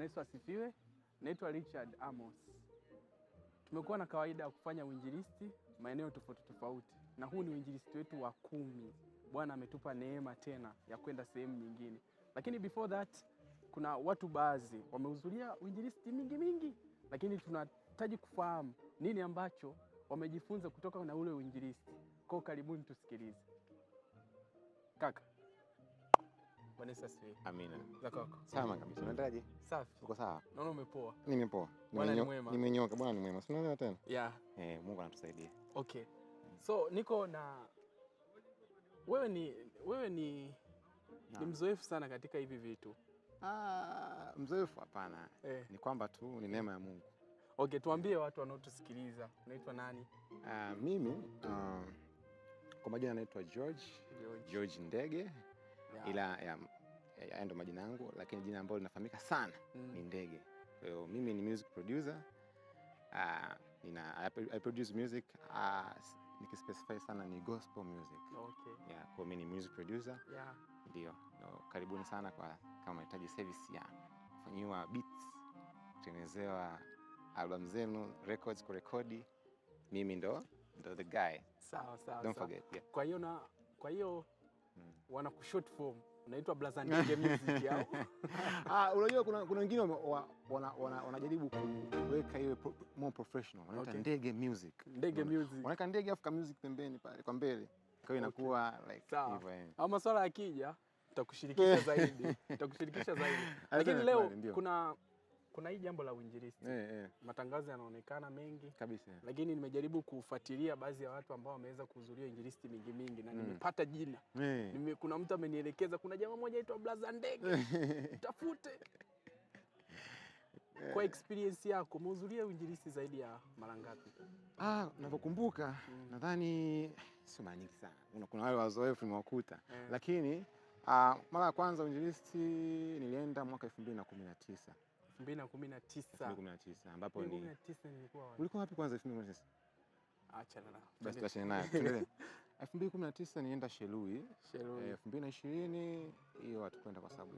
Bwana Yesu asifiwe. Naitwa Richard Amos. Tumekuwa na kawaida ya kufanya uinjilisti maeneo tofauti tofauti, na huu ni uinjilisti wetu wa 10. Bwana ametupa neema tena ya kwenda sehemu nyingine. Lakini before that, kuna watu baadhi wamehudhuria uinjilisti mingi, lakini tunahitaji kufahamu nini ambacho wamejifunza kutoka na ule uinjilisti. Kwa karibuni tusikilize. Kaka. Bwana Yesu asifiwe. Amina. Zako. Sawa kabisa. Unaendaje? Safi. Uko sawa? Naona umepoa. Nimepoa. Bwana ni mwema. Nimenyoka. Bwana ni mwema. Si unaelewa tena? Yeah. Mungu anatusaidia. Okay. So niko na wewe ni mzoefu sana katika hivi vitu. Mzoefu hapana. Ni kwamba tu ni neema ya Mungu. Okay, tuambie watu wanaotusikiliza. Unaitwa nani? Mimi kwa majina naitwa George Ndege. Yeah. Ila ndo majina yangu, lakini jina ambalo linafahamika sana ni Ndege. Kwa hiyo mimi ni music producer. I produce music, nikispecify sana ni gospel music. Okay. Yeah, kwa mimi ni music producer. Yeah. Ndio. Karibuni sana kama unahitaji service ya kufanyiwa beats, kutengenezewa album zenu, records, kurekodi. Mimi ndo the guy. Sawa. Don't forget. Yeah. Kwa hiyo wana ku short form unaitwa Blaza Ndege Music yao. Unajua kuna wengine wanajaribu kuweka iwe more professional. Wanaita Ndege Music. Ndege Music. Wanaweka ndege afu music pembeni pale kwa mbele. Kwa hiyo inakuwa like hivyo. Ama swala yakija tutakushirikisha zaidi. Lakini leo kuna hii jambo la uinjilisti. Matangazo yanaonekana mengi kabisa. Lakini nimejaribu kufuatilia baadhi ya watu ambao wameweza kuhudhuria injilisti mingi na nimepata jina. Kuna mtu amenielekeza, kuna jamaa mmoja anaitwa Blaza Ndege. Tafute. Kwa experience yako, umehudhuria injilisti zaidi ya mara ngapi? Ninavyokumbuka nadhani sio mara nyingi sana. Kuna wale wazoefu nimewakuta. Lakini mara ya kwanza injilisti nilienda mwaka 2019. 2019 ambapo ni 2019 nilikuwa wapi? Ulikuwa wapi kwanza 2019? Achana na. Basi tuachane naye. Tuendelee. 2019 nienda Shelui. 2020 hiyo hatukwenda kwa sababu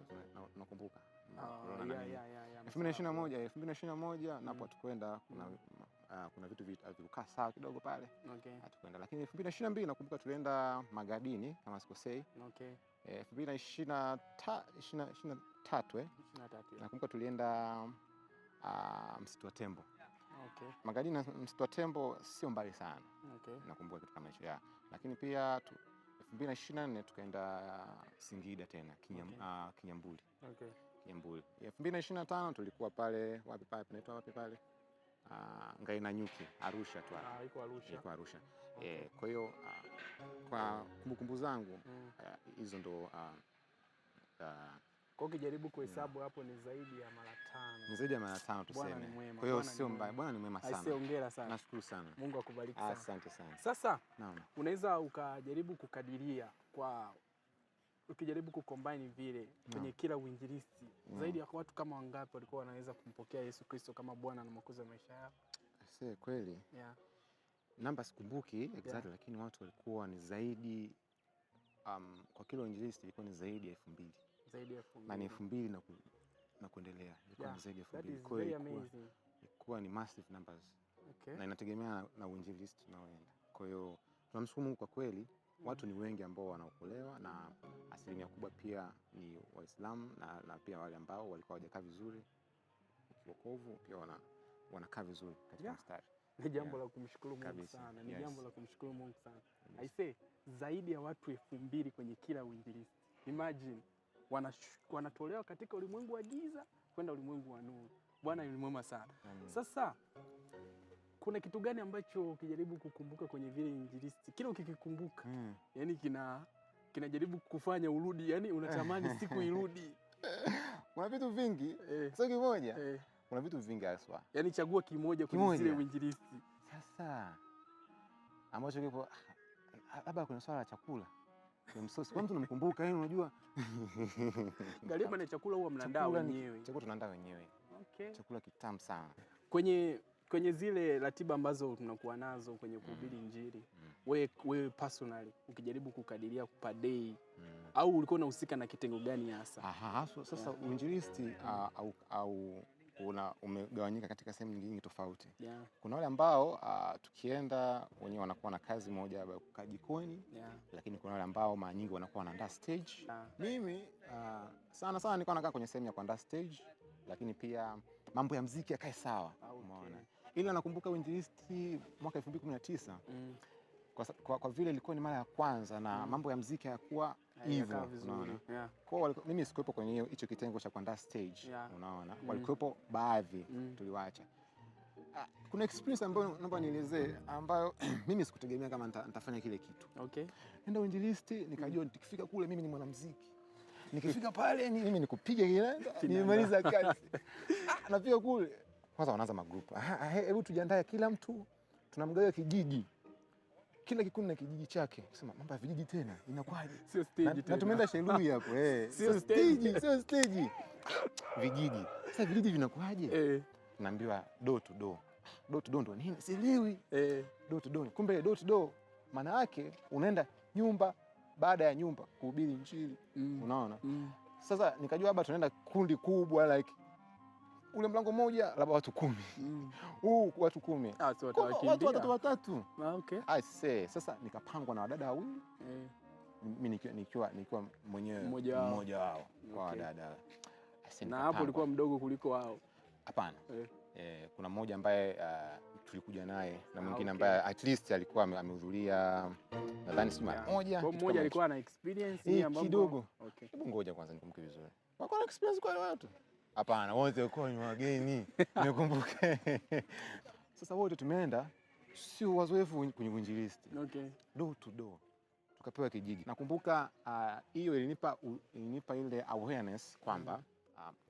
nakumbuka. 2021 napo hatukwenda, kuna vitu vikukaa sawa kidogo pale. Okay. Hatukwenda. Lakini 2022 nakumbuka tulienda Magadini kama sikosei. Okay. 2023 nakumbuka tulienda Msitu wa Tembo. Okay. Magadini na Msitu wa Tembo sio mbali sana. Okay. Nakumbuka kitu kama hicho. Lakini pia 2024 tukaenda Singida tena Kinyambuli. Okay. Kinyambuli. 2025 tulikuwa pale panaitwa wapi pale? Ngainanyuki, Arusha tu hapo. Iko Arusha. Kwa hiyo kwa kumbukumbu zangu hizo ndo kwa ukijaribu kuhesabu hapo ni zaidi ya mara 5. Ni zaidi ya mara 5 tuseme. Kwa hiyo sio mbaya. Bwana ni mwema sana. Hongera sana. Nashukuru sana. Mungu akubariki sana. Asante sana. Sasa unaweza ukajaribu kukadiria ukijaribu kucombine vile kwenye kila uinjilisti zaidi ya watu kama wangapi walikuwa wanaweza kumpokea Yesu Kristo kama Bwana na Mwokozi wa maisha yao? Kweli. Yeah. Namba sikumbuki exactly, lakini watu walikuwa ni zaidi kwa kila uinjilisti ilikuwa ni zaidi ya 2000. Zaidi ya 2000. Na 2000 na kuendelea. Ilikuwa ni zaidi ya 2000. Kwa hiyo ilikuwa ni massive numbers. Okay. Na inategemea na uinjilisti unaoenda. Kwa hiyo tunamshukuru Mungu kwa kweli. Watu ni wengi ambao wanaokolewa na asilimia kubwa pia ni Waislamu na pia wale ambao walikuwa hawajakaa vizuri wokovu pia wanakaa vizuri katika mstari. Ni jambo la kumshukuru Mungu sana. Ni jambo la kumshukuru Mungu sana. I say zaidi ya watu 2000 kwenye kila uinjilisti. Imagine wanatolewa katika ulimwengu wa giza kwenda ulimwengu wa nuru. Bwana ni mwema sana. Sasa kuna kitu gani ambacho ukijaribu kukumbuka kwenye vile injilisti kila ukikikumbuka yani kinajaribu kufanya urudi, yani unatamani siku irudi? Kuna vitu vingi sio kimoja. Kuna vitu vingi haswa. Yani chagua kimoja kwenye zile uinjilisti. Sasa ambacho kipo labda kuna swala la chakula. Ni msosi. Kwa mtu unamkumbuka, yani unajua. Angalia bana, chakula huwa mnaandaa wenyewe. Chakula tunaandaa wenyewe. Okay. Chakula kitamu sana. Kwenye kwenye zile ratiba ambazo tunakuwa nazo kwenye kuhubiri Injili, wewe personally ukijaribu kukadiria per day, au ulikuwa unahusika na kitengo gani hasa? Sasa uinjilisti umegawanyika katika sehemu nyingi tofauti. Kuna wale ambao tukienda wenyewe wanakuwa na kazi moja ya kukaa jikoni, lakini kuna wale ambao mara nyingi wanakuwa wanaandaa stage. Mimi sana nilikuwa nakaa kwenye sehemu ya kuandaa stage, lakini pia mambo ya muziki yakae sawa. Umeona? Ila nakumbuka uinjilisti mwaka 2019 kwa vile ilikuwa ni mara ya kwanza na mambo ya muziki hayakuwa hivyo, unaona. Kwa mimi sikuwepo kwenye hicho kitengo cha kuandaa stage, unaona. Walikuwepo baadhi, tuliwaacha. Kuna experience ambayo naomba nielezee, ambayo mimi sikutegemea kama nitafanya kile kitu. Okay. Nenda uinjilisti, nikajua nikifika kule mimi ni mwanamuziki. Nikifika pale mimi nikupiga kinanda, nimemaliza kazi. Nafika kule, kwanza wanaanza magrupu. Hebu tujiandae, kila mtu tunamgawia kijiji. Kila kikundi na kijiji chake. Sema mambo ya vijiji tena inakwaje? Sio stage tena. Na tumeenda Shelui hapo, Sio stage. Vijiji. Sasa vijiji vinakwaje? Naambiwa door to door. Door to door ndo nini? Sielewi. Door to door. Kumbe door to door maana yake unaenda nyumba baada ya nyumba kuhubiri Injili. Unaona? Sasa nikajua labda tunaenda kundi kubwa, like ule mlango mmoja labda watu 10. Watu 10. So watu watatu. Okay. I say, sasa nikapangwa na wadada wawili. Mimi nikiwa mmoja wao kwa wadada. Na hapo ulikuwa mdogo kuliko wao? Hapana. Kuna mmoja ambaye tulikuja naye na mwingine ambaye at least alikuwa amehudhuria nadhani si mara moja. Kwa mmoja alikuwa na experience kidogo. Okay. Hebu ngoja kwanza nikumbuke vizuri. Wako na experience kwa watu? Hapana, wote walikuwa ni wageni. Nikumbuke. Sasa wote tumeenda, sio wazoefu kwenye uinjilisti. Okay. Door to door. Tukapewa kijiji. Nakumbuka hiyo ilinipa ile awareness kwamba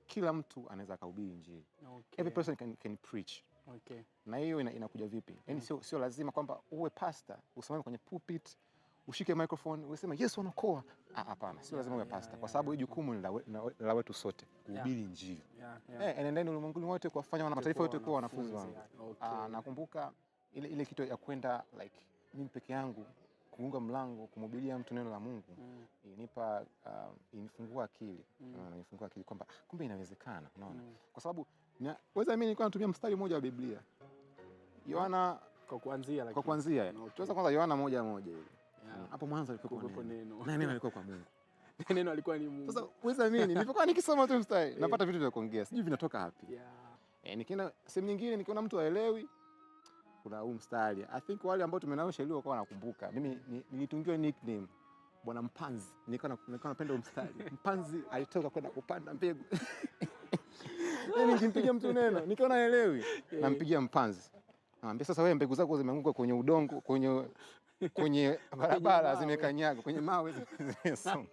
kila mtu anaweza kuhubiri Injili. Okay. Every person can preach. Okay. Na hiyo inakuja vipi? Yaani sio lazima kwamba uwe pastor, usimame kwenye pulpit, ushike microphone, useme Yesu anaokoa. Hapana, sio lazima uwe pastor, kwa sababu hii jukumu ni la wetu sote kuhubiri Injili. Enendeni ulimwenguni wote kuwafanya wana mataifa yote kuwa wanafunzi wangu. Nakumbuka ile kitu ya kwenda like mimi peke yangu kuunga mlango kumhubiria mtu neno la Mungu, inifungua akili. Inifungua akili kwamba kumbe inawezekana, unaona. Kwa sababu weza mimi nilikuwa natumia mstari mmoja wa Biblia. Yohana kwa kuanzia. Tuanza kwanza Yohana 1:1 hivi. Hapo mwanzo alikuwa neno. Na neno alikuwa kwa Mungu. Neno alikuwa ni Mungu. Sasa weza mimi nilipokuwa nikisoma tu mstari napata vitu vya kuongea. Sijui vinatoka wapi. Nikienda sehemu nyingine nikiona mtu haelewi, kuna huu mstari. I think wale ambao tumenao Shelui wako wanakumbuka. Mimi nilitungiwa nickname Bwana Mpanzi. Nilikuwa napenda mstari. Mpanzi alitoka kwenda kupanda mbegu. Nikimpigia mtu neno nikiona haelewi, nampigia mpanzi. Namwambia sasa wewe mbegu zako zimeanguka kwenye udongo, kwenye barabara zimekanyaga, kwenye mawe zimesonga.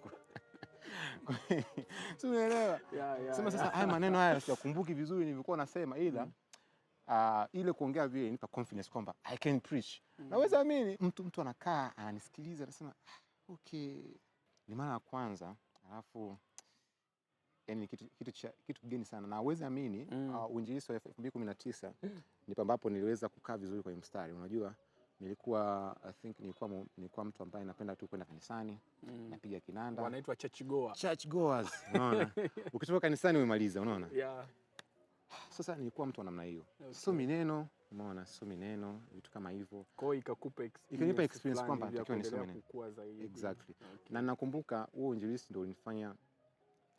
Sio unaelewa? Sema sasa haya maneno haya siyakumbuki vizuri nilivyokuwa nasema, ila ile kuongea vile nipa confidence kwamba I can preach. Naweza amini mtu anakaa ananisikiliza anasema okay, ni mara ya kwanza, alafu yani kitu kigeni sana. Na uweze amini uinjilisti wa 2019 ndipo ambapo niliweza kukaa vizuri kwenye mstari. Unajua nilikuwa nilikuwa mtu ambaye napenda tu kwenda kanisani, napiga kinanda. Wanaitwa church goers, unaona. Ukitoka kanisani umemaliza, unaona. Sasa nilikuwa mtu wa namna hiyo. Sio mineno, unaona, sio mineno, vitu kama hivyo. Kwa hiyo ikanipa experience kwamba natakiwa nisome neno. Exactly. Okay. Na nakumbuka huo uinjilisti ndio ulinifanya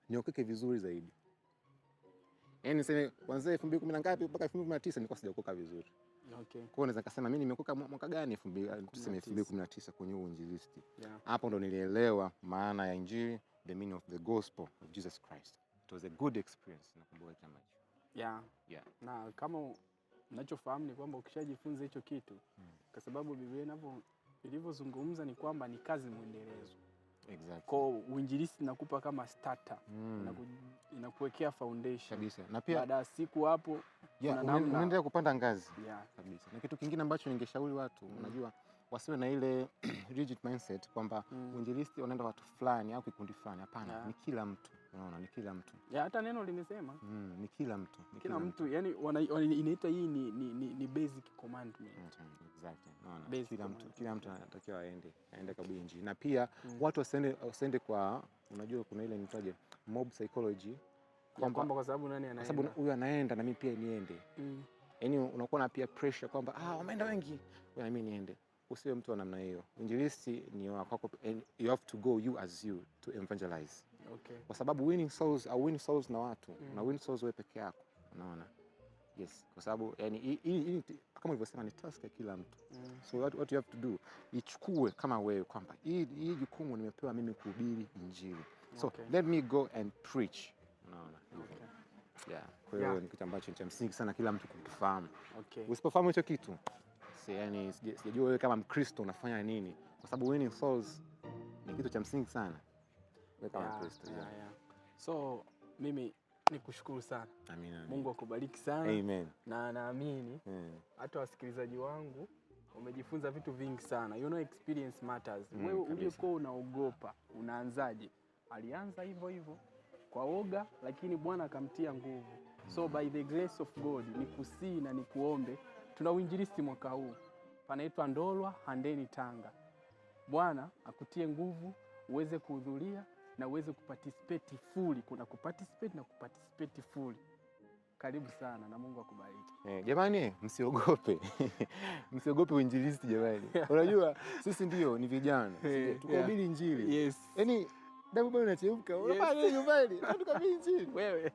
niokoke vizuri zaidi. Yaani niseme kuanzia 2010 ngapi mpaka 2019 nilikuwa sijaokoka vizuri. Okay. Kwa hiyo naweza kusema mimi nimeokoka mwaka gani? 2019 kwenye uinjilisti. Hapo ndo nilielewa maana ya Injili, the meaning of the gospel of Jesus Christ. It was a good experience, nakumbuka kama hicho. Na kama unachofahamu ni kwamba ukishajifunza hicho kitu, kwa sababu Biblia ilivyozungumza ni kwamba ni kazi muendelezo. Exactly. Kwa uinjilisti inakupa kama starter, inakuwekea foundation kabisa. Na pia baada ya siku hapo unaendelea kupanda ngazi kabisa. Na kitu kingine ambacho ningeshauri watu, unajua wasiwe na ile rigid mindset kwamba uinjilisti unaenda watu fulani au kikundi fulani. Hapana, ni kila mtu. Unaona, ni kila mtu. Ya, hata neno limesema Ni kila mtu. Kila mtu yani inaitwa hii ni basic commandment. Exactly. Unaona, kila mtu anatakiwa aende kabisa Injili. Na pia watu wasiende kwa, unajua kuna ile inaitwaje, mob psychology, kwamba kwa sababu nani anaenda, kwa sababu huyu anaenda na mimi pia niende. Yaani unakuwa na pia pressure kwamba wameenda wengi, na mimi niende. Usiwe mtu wa namna hiyo. Injilisti ni wako, and you have to go you as you to evangelize. Okay. Kwa sababu winning souls na watu, na win souls wewe peke yako. Unaona? Yes, kwa sababu yani hii kama ulivyosema ni task ya kila mtu. So what you have to do, ichukue kama wewe kwamba hii jukumu nimepewa mimi kuhubiri Injili. So let me go and preach. Unaona? Okay. Yeah. Kwa hiyo ni kitu ambacho ni cha msingi sana kila mtu kukifahamu. Okay. Usipofahamu hicho kitu, yani sijajua wewe kama Mkristo unafanya nini, kwa sababu winning souls ni kitu cha msingi sana. Wewe kama Mkristo. So mimi nikushukuru sana. Amina. Mungu akubariki sana. Amen. Na naamini hata wasikilizaji wangu umejifunza vitu vingi sana. You know, experience matters. Wewe uliyekuwa unaogopa, unaanzaje? Alianza hivyo hivyo kwa woga, lakini Bwana akamtia nguvu. So by the grace of God, nikusii na nikuombe, tuna uinjilisti mwaka huu. Panaitwa Ndolwa Handeni Tanga. Bwana akutie nguvu, uweze kuhudhuria na uweze kuparticipate fully. Kuna kuparticipate na kuparticipate fully. Karibu sana na Mungu akubariki. Jamani, msiogope. Msiogope uinjilisti jamani. Unajua sisi ndio ni vijana. Tukahubiri Injili. Yes. Yaani damu bado inachemka. Unafanya nini nyumbani? Tukahubiri Injili. Wewe.